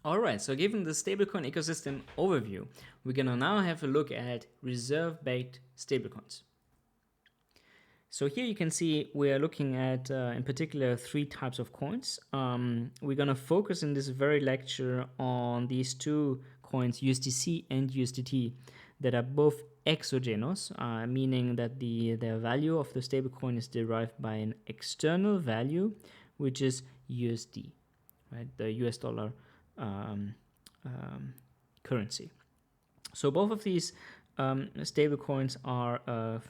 All right, so given the stablecoin ecosystem overview, we're gonna now have a look at reserve-backed stablecoins. So here you can see we are looking at, in particular, 3 types of coins. We're gonna focus in this very lecture on these 2 coins, USDC and USDT, that are both exogenous, meaning that their value of the stablecoin is derived by an external value, which is USD, right? The US dollar currency. So both of these stable coins are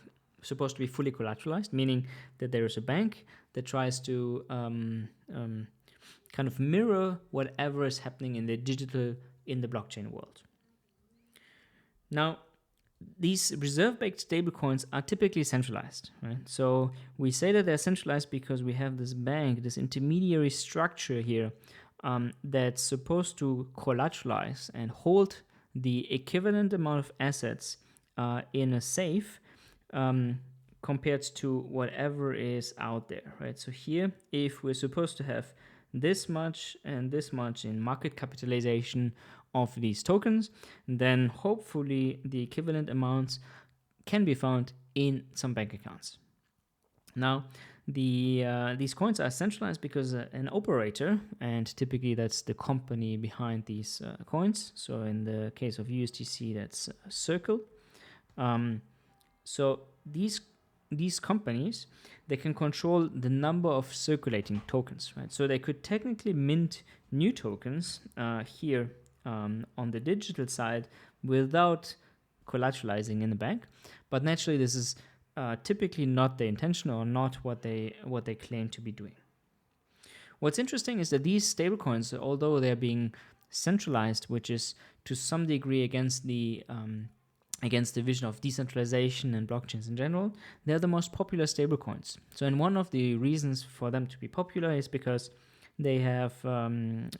supposed to be fully collateralized, meaning that there is a bank that tries to kind of mirror whatever is happening in the blockchain world. Now, these reserve-backed stablecoins are typically centralized, right? So we say that they're centralized because we have this bank, this intermediary structure here that's supposed to collateralize and hold the equivalent amount of assets in a safe compared to whatever is out there, right? So here, if we're supposed to have this much and this much in market capitalization of these tokens, then hopefully the equivalent amounts can be found in some bank accounts. Now, these coins are centralized because an operator, and typically that's the company behind these coins. So in the case of USDC, that's Circle. So these companies, they can control the number of circulating tokens, right? So they could technically mint new tokens here on the digital side without collateralizing in the bank. But naturally, this is typically not the intention or not what they claim to be doing. What's interesting is that these stablecoins, although they're being centralized, which is to some degree against the vision of decentralization and blockchains in general, they're the most popular stablecoins. So, and one of the reasons for them to be popular is because they have an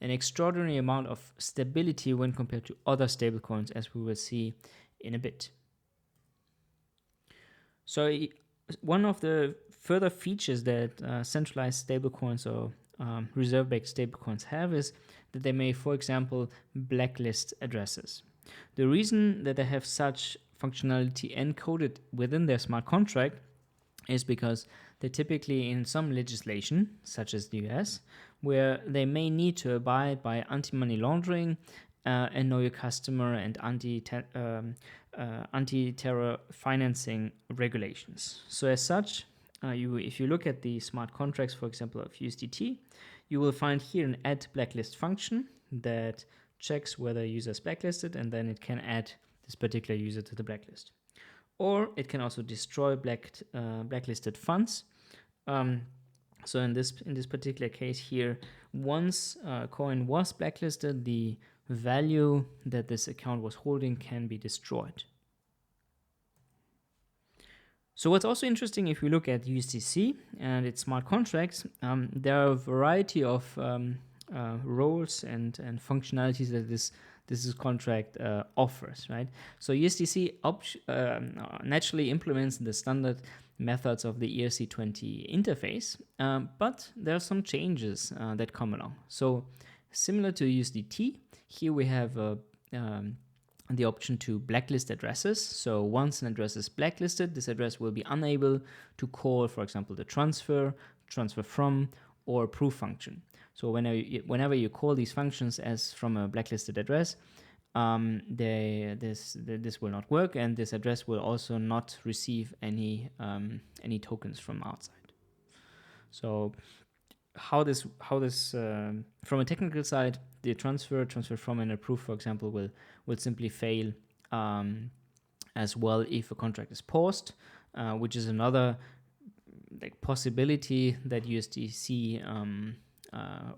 extraordinary amount of stability when compared to other stablecoins, as we will see in a bit. So one of the further features that centralized stablecoins or reserve-backed stablecoins have is that they may, for example, blacklist addresses. The reason that they have such functionality encoded within their smart contract is because they typically in some legislation, such as the US, where they may need to abide by anti-money laundering and know your customer and anti-terror financing regulations. So as such, if you look at the smart contracts, for example, of USDT, you will find here an add blacklist function that checks whether a user is blacklisted, and then it can add this particular user to the blacklist. Or it can also destroy blacklisted funds. So in this particular case here, once a coin was blacklisted, the value that this account was holding can be destroyed. So what's also interesting, if we look at USDC and its smart contracts, there are a variety of roles and functionalities that this contract offers, right? So USDC naturally implements the standard methods of the ERC20 interface, but there are some changes that come along. So similar to USDT, here we have the option to blacklist addresses. So once an address is blacklisted, this address will be unable to call, for example, the transfer from, or approve function. So whenever you call these functions as from a blacklisted address, this will not work, and this address will also not receive any tokens from outside. So how this from a technical side, the transfer from, and approve, for example, will simply fail as well if a contract is paused, which is another possibility that USDC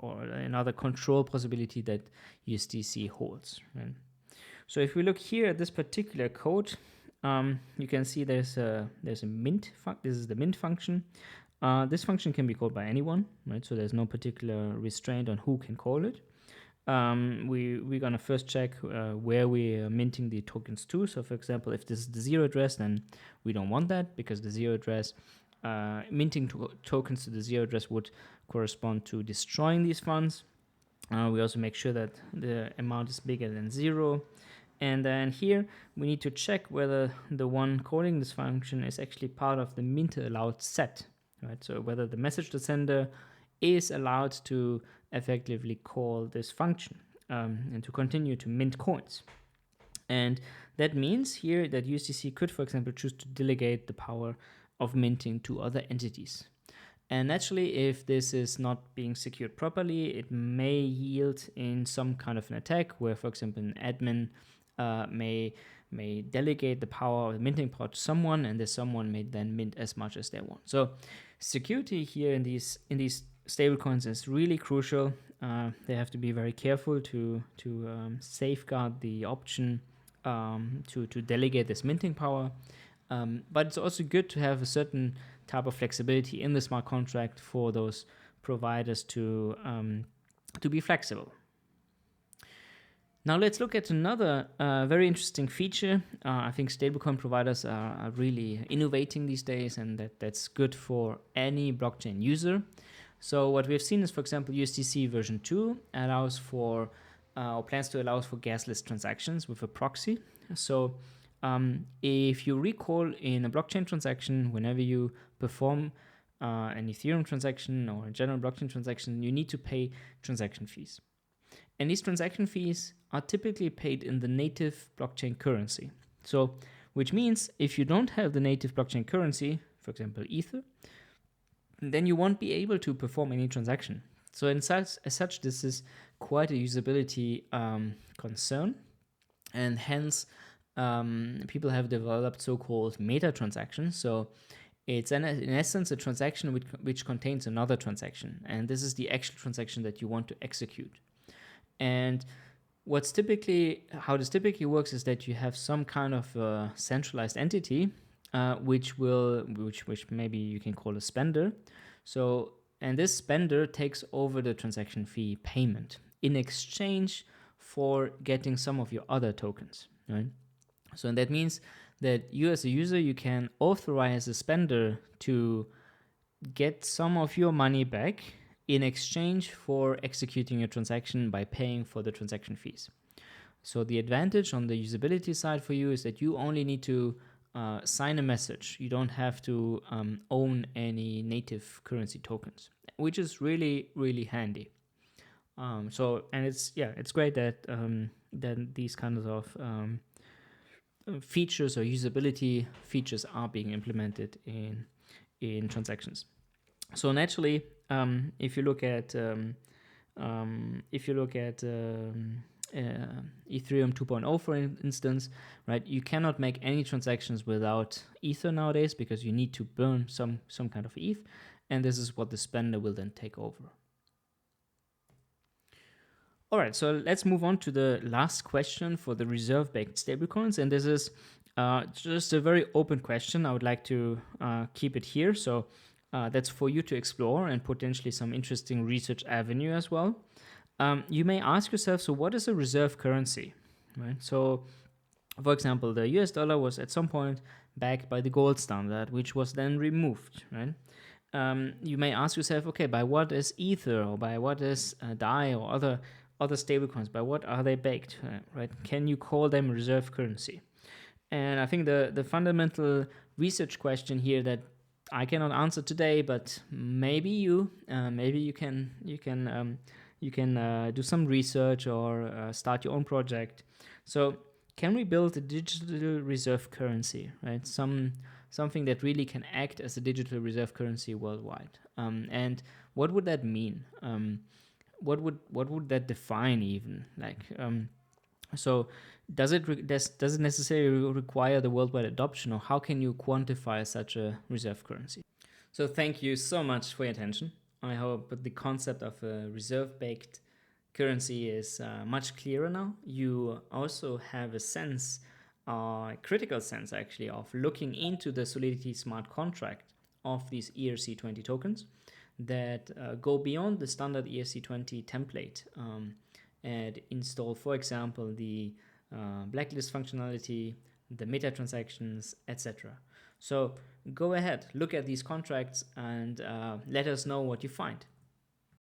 or another control possibility that USDC holds. Right? So if we look here at this particular code, you can see there's a mint. This is the mint function. This function can be called by anyone, right? So there's no particular restraint on who can call it. We're gonna first check where we are minting the tokens to. So for example, if this is the zero address, then we don't want that, because the zero address, minting tokens to the zero address would correspond to destroying these funds. We also make sure that the amount is bigger than 0. And then here we need to check whether the one calling this function is actually part of the mint allowed set, right? So whether the message to sender is allowed to effectively call this function and to continue to mint coins. And that means here that USDC could, for example, choose to delegate the power of minting to other entities. And naturally, if this is not being secured properly, it may yield in some kind of an attack where, for example, an admin may delegate the power of the minting power to someone, and this someone may then mint as much as they want. So security here in these stablecoins is really crucial. They have to be very careful to safeguard the option to delegate this minting power. But it's also good to have a certain type of flexibility in the smart contract for those providers to be flexible. Now let's look at another very interesting feature. I think stablecoin providers are really innovating these days, and that's good for any blockchain user. So what we've seen is, for example, USDC version 2 allows for or plans to allow for gasless transactions with a proxy. So if you recall in a blockchain transaction, whenever you perform an Ethereum transaction or a general blockchain transaction, you need to pay transaction fees. And these transaction fees are typically paid in the native blockchain currency. So, which means if you don't have the native blockchain currency, for example, Ether, then you won't be able to perform any transaction. So as such, this is quite a usability concern. And hence, people have developed so-called meta transactions. So it's in essence a transaction which contains another transaction. And this is the actual transaction that you want to execute. And how this typically works is that you have some kind of centralized entity, which maybe you can call a spender. So, and this spender takes over the transaction fee payment in exchange for getting some of your other tokens, right? So that means that you as a user, you can authorize a spender to get some of your money back in exchange for executing your transaction by paying for the transaction fees. So the advantage on the usability side for you is that you only need to sign a message. You don't have to own any native currency tokens, which is really, really handy. And it's great that these kinds of features or usability features are being implemented in transactions. So naturally, if you look at Ethereum 2.0, for instance, right, you cannot make any transactions without Ether nowadays because you need to burn some kind of ETH, and this is what the spender will then take over. All right, so let's move on to the last question for the reserve-backed stablecoins, and this is just a very open question. I would like to keep it here, so that's for you to explore and potentially some interesting research avenue as well. You may ask yourself, so what is a reserve currency, right? So, for example, the US dollar was at some point backed by the gold standard, which was then removed, right? You may ask yourself, okay, by what is Ether or by what is DAI or other stablecoins, by what are they backed, right? Can you call them reserve currency? And I think the fundamental research question here that I cannot answer today, but maybe you can do some research or start your own project. So can we build a digital reserve currency, right? Something that really can act as a digital reserve currency worldwide. And what would that mean? What would that define even? So does it necessarily require the worldwide adoption, or how can you quantify such a reserve currency? So thank you so much for your attention. I hope the concept of a reserve-backed currency is much clearer now. You also have a sense, a critical sense actually, of looking into the Solidity smart contract of these ERC20 tokens that go beyond the standard ERC20 template and install, for example, the blacklist functionality, the meta transactions, etc. So go ahead, look at these contracts and let us know what you find.